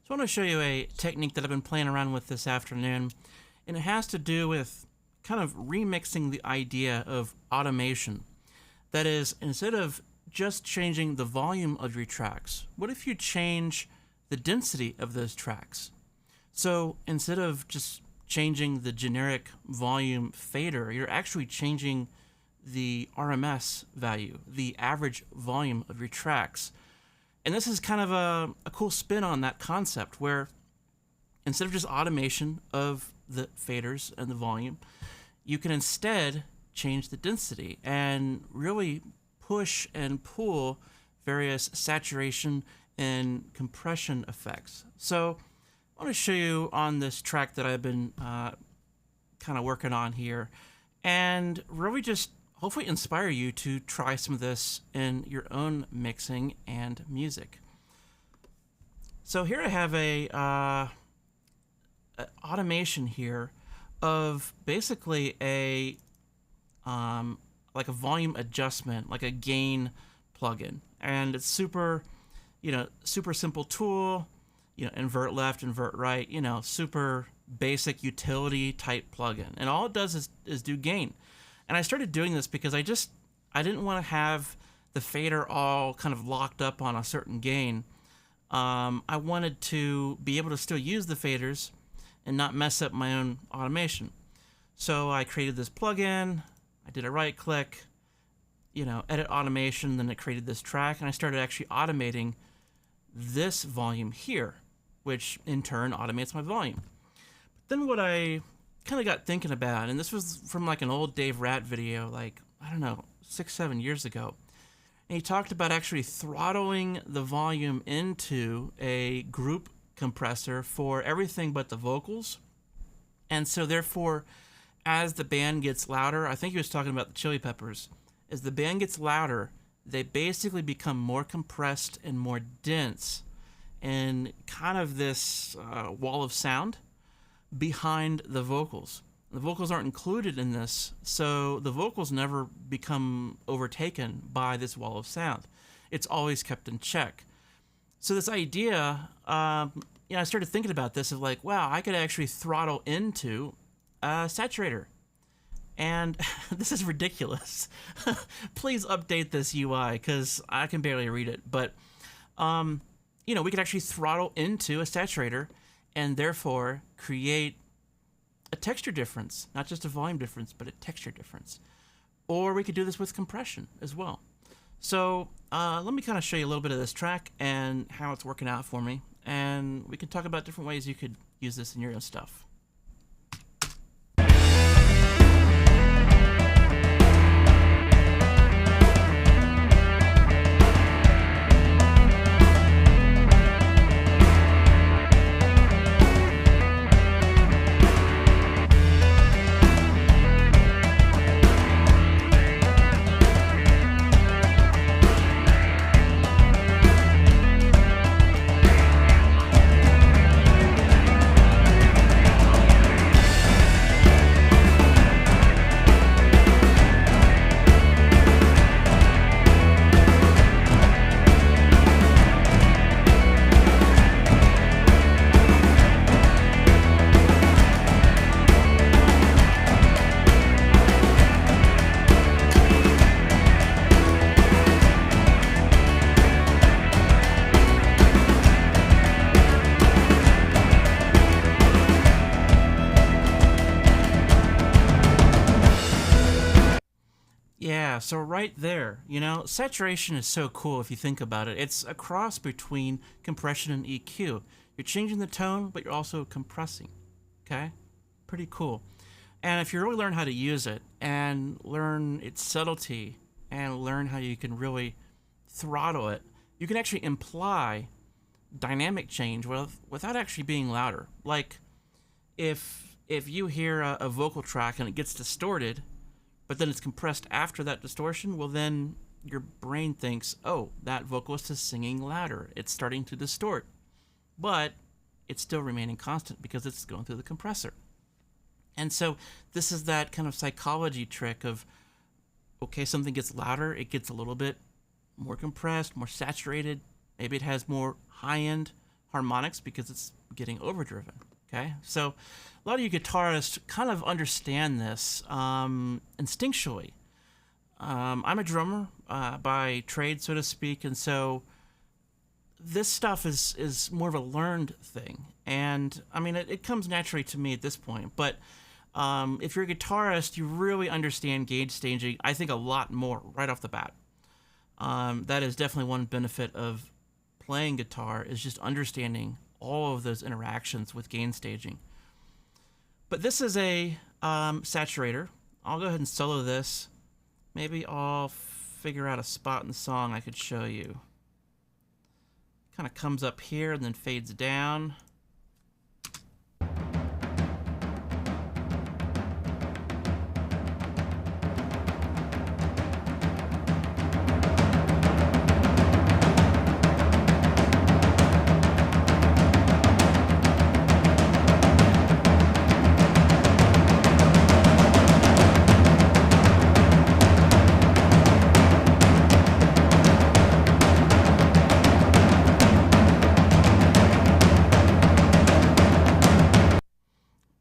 So I want to show you a technique that I've been playing around with this afternoon, and it has to do with kind of remixing the idea of automation. That is, instead of just changing the volume of your tracks, what if you change the density of those tracks? So instead of just changing the generic volume fader, you're actually changing the RMS value, the average volume of your tracks. And this is kind of a cool spin on that concept where instead of just automation of the faders and the volume, you can instead change the density and really push and pull various saturation and compression effects. So I want to show you on this track that I've been kind of working on here, and really just hopefully inspire you to try some of this in your own mixing and music. So here I have a automation here of basically a like a volume adjustment, like a gain plugin, and it's super simple tool. Invert left, invert right. Super basic utility type plugin, and all it does is do gain. And I started doing this because I didn't want to have the fader all kind of locked up on a certain gain. I wanted to be able to still use the faders and not mess up my own automation. So I created this plugin, I did a right click, edit automation, then it created this track, and I started actually automating this volume here, which in turn automates my volume. But then what I kind of got thinking about, and this was from like an old Dave Rat video, like, I don't know, 6-7 years ago. And he talked about actually throttling the volume into a group compressor for everything but the vocals. And so therefore, as the band gets louder, I think he was talking about the Chili Peppers, as the band gets louder, they basically become more compressed and more dense in kind of this wall of sound behind the vocals. The vocals aren't included in this, so the vocals never become overtaken by this wall of sound. It's always kept in check. So this idea, I started thinking about this of like, wow, I could actually throttle into a saturator. And this is ridiculous. Please update this UI because I can barely read it. But, we could actually throttle into a saturator and therefore create a texture difference, not just a volume difference, but a texture difference. Or we could do this with compression as well. So let me kind of show you a little bit of this track and how it's working out for me. And we can talk about different ways you could use this in your own stuff. Yeah, so right there, saturation is so cool if you think about it. It's a cross between compression and EQ. You're changing the tone, but you're also compressing, okay? Pretty cool. And if you really learn how to use it and learn its subtlety and learn how you can really throttle it, you can actually imply dynamic change without actually being louder. Like, if you hear a vocal track and it gets distorted, but then it's compressed after that distortion, well then your brain thinks, oh, that vocalist is singing louder. It's starting to distort. But it's still remaining constant because it's going through the compressor. And so this is that kind of psychology trick of, okay, something gets louder, it gets a little bit more compressed, more saturated, maybe it has more high end harmonics because it's getting overdriven. Okay, so a lot of you guitarists kind of understand this instinctually. I'm a drummer by trade, so to speak, and so this stuff is more of a learned thing. And I mean, it comes naturally to me at this point. But if you're a guitarist, you really understand gauge staging, I think, a lot more right off the bat. That is definitely one benefit of playing guitar, is just understanding all of those interactions with gain staging. But this is a saturator. I'll go ahead and solo this. Maybe I'll figure out a spot in the song I could show you. Kind of comes up here and then fades down.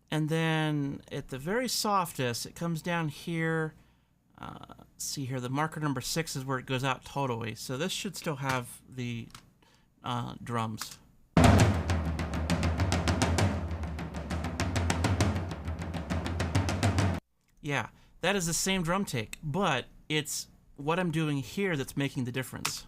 And then at the very softest, it comes down here. See here, the marker number 6 is where it goes out totally. So this should still have the drums. Yeah, that is the same drum take, but it's what I'm doing here that's making the difference.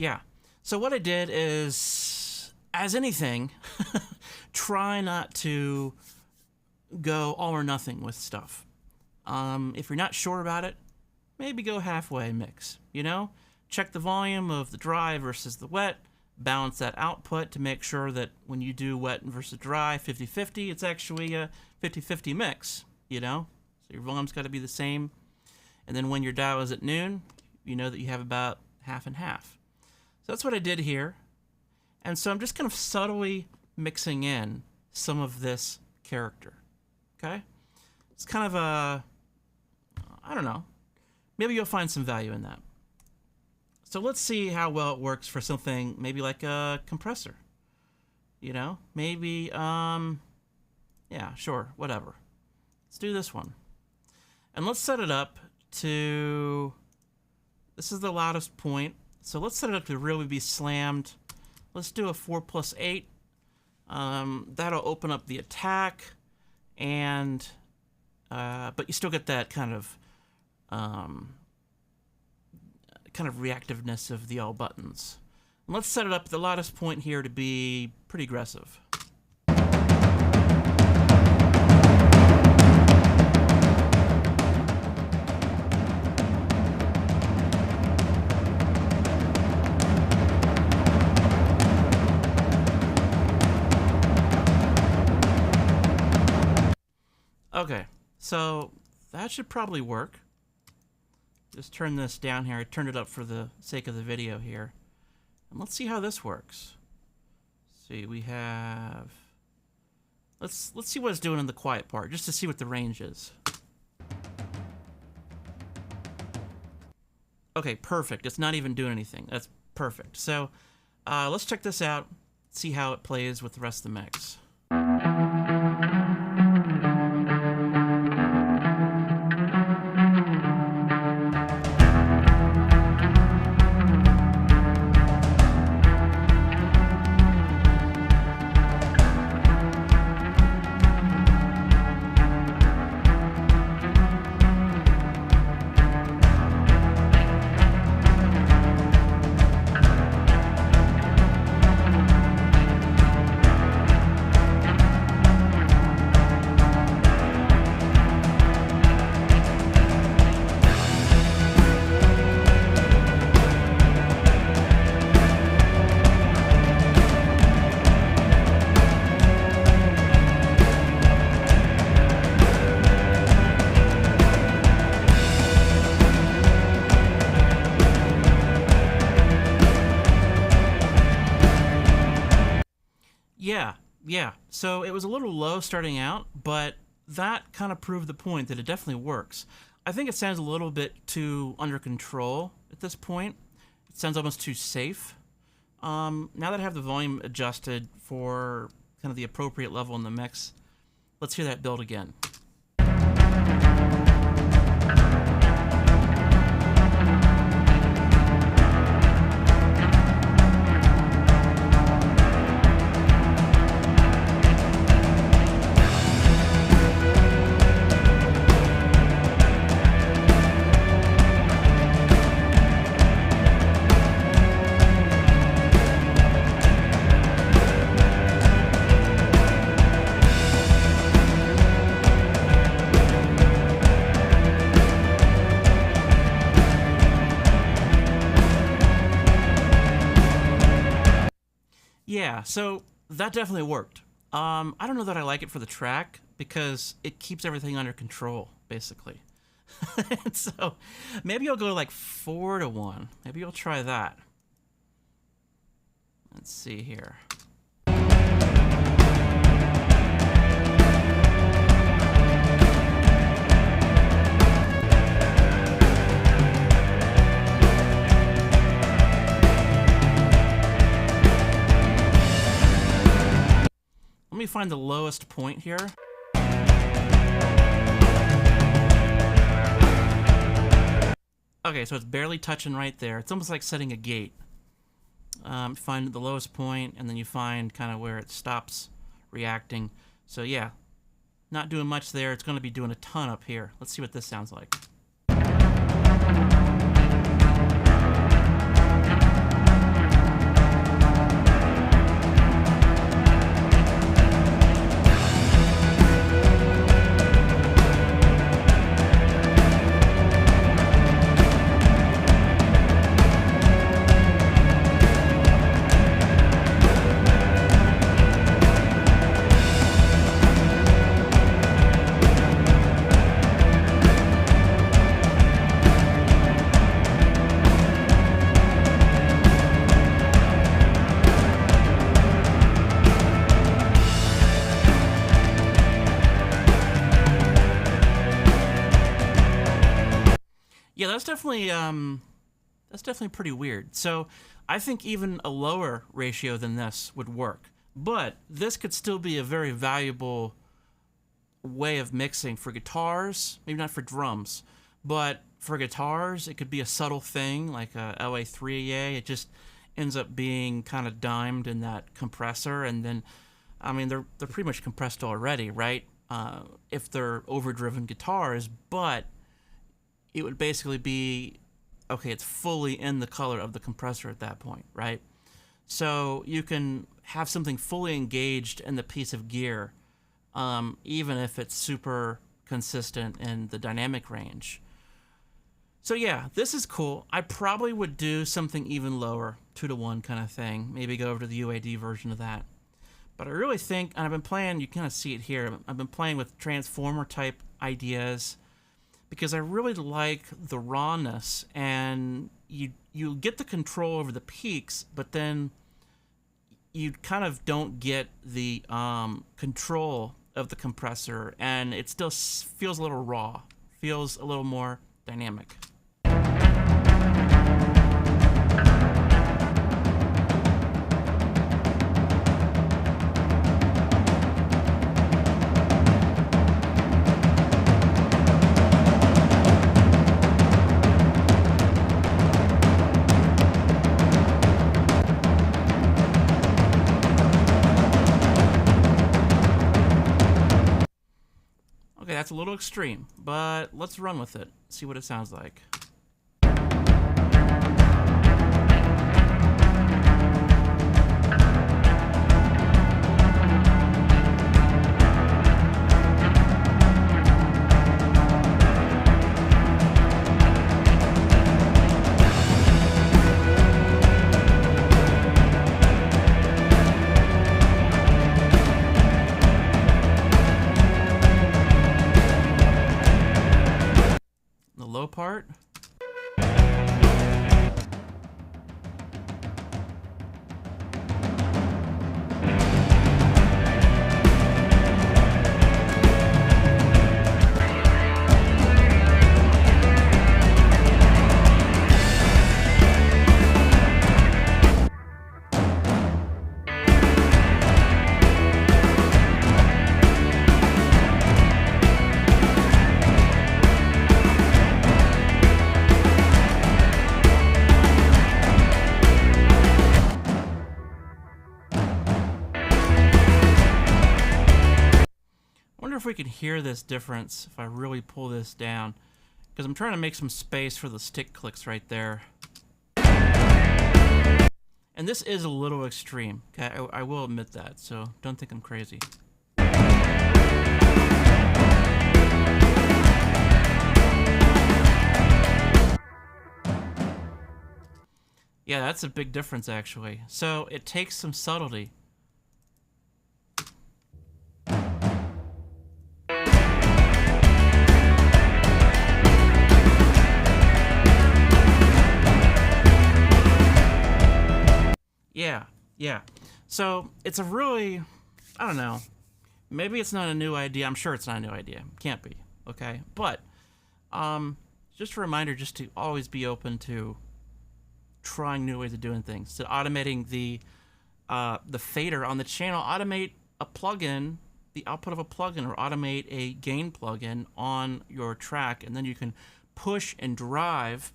Yeah, so what I did is, as anything, try not to go all or nothing with stuff. If you're not sure about it, maybe go halfway mix, you know? Check the volume of the dry versus the wet, balance that output to make sure that when you do wet versus dry, 50-50, it's actually a 50-50 mix, you know? So your volume's got to be the same. And then when your dial is at noon, you know that you have about half and half. So that's what I did here. And so I'm just kind of subtly mixing in some of this character. Okay? It's kind of a, I don't know. Maybe you'll find some value in that. So let's see how well it works for something maybe like a compressor. You know? Maybe, yeah, sure, whatever. Let's do this one. And let's set it up to, this is the loudest point. So let's set it up to really be slammed. Let's do a 4+8. That'll open up the attack, and but you still get that kind of reactiveness of the all buttons. And let's set it up at the loudest point here to be pretty aggressive. Okay, so that should probably work. Just turn this down here. I turned it up for the sake of the video here. And let's see how this works. See, we have... Let's see what it's doing in the quiet part, just to see what the range is. Okay, perfect. It's not even doing anything. That's perfect. So, let's check this out, see how it plays with the rest of the mix. Yeah, yeah. So it was a little low starting out, but that kind of proved the point that it definitely works. I think it sounds a little bit too under control at this point. It sounds almost too safe. Now that I have the volume adjusted for kind of the appropriate level in the mix, let's hear that build again. Yeah, so that definitely worked. I don't know that I like it for the track because it keeps everything under control, basically. So maybe I'll go like 4-1. Maybe I'll try that. Let's see here. Let me find the lowest point here. Okay, so it's barely touching right there. It's almost like setting a gate. Find the lowest point, and then you find kind of where it stops reacting. So yeah, not doing much there. It's going to be doing a ton up here. Let's see what this sounds like. Yeah, that's definitely pretty weird. So I think even a lower ratio than this would work. But this could still be a very valuable way of mixing for guitars, maybe not for drums, but for guitars, it could be a subtle thing like a LA3A. It just ends up being kind of dimed in that compressor, and then, I mean, they're pretty much compressed already, right? If they're overdriven guitars, but it would basically be, okay, it's fully in the color of the compressor at that point, right? So you can have something fully engaged in the piece of gear, even if it's super consistent in the dynamic range. So yeah, this is cool. I probably would do something even lower, 2-1 kind of thing. Maybe go over to the UAD version of that. But I really think, and I've been playing, you kind of see it here, I've been playing with transformer type ideas, because I really like the rawness, and you get the control over the peaks, but then you kind of don't get the control of the compressor, and it still feels a little raw, feels a little more dynamic. Okay, that's a little extreme, but let's run with it, see what it sounds like. Low part. if we can hear this difference if I really pull this down, because I'm trying to make some space for the stick clicks right there. And this is a little extreme, okay? I will admit that, so don't think I'm crazy. Yeah, that's a big difference, actually. So it takes some subtlety. Yeah. So it's a really, I don't know, maybe it's not a new idea. I'm sure it's not a new idea. Can't be, okay? But just a reminder just to always be open to trying new ways of doing things. To automating the fader on the channel, automate a plugin, the output of a plugin, or automate a gain plugin on your track, and then you can push and drive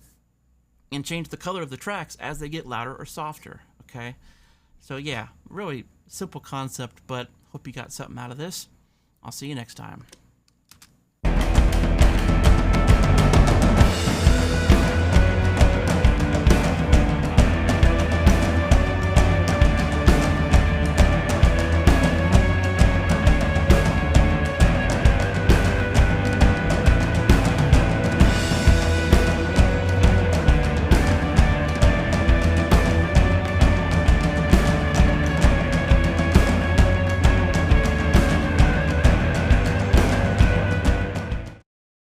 and change the color of the tracks as they get louder or softer, okay? So yeah, really simple concept, but hope you got something out of this. I'll see you next time.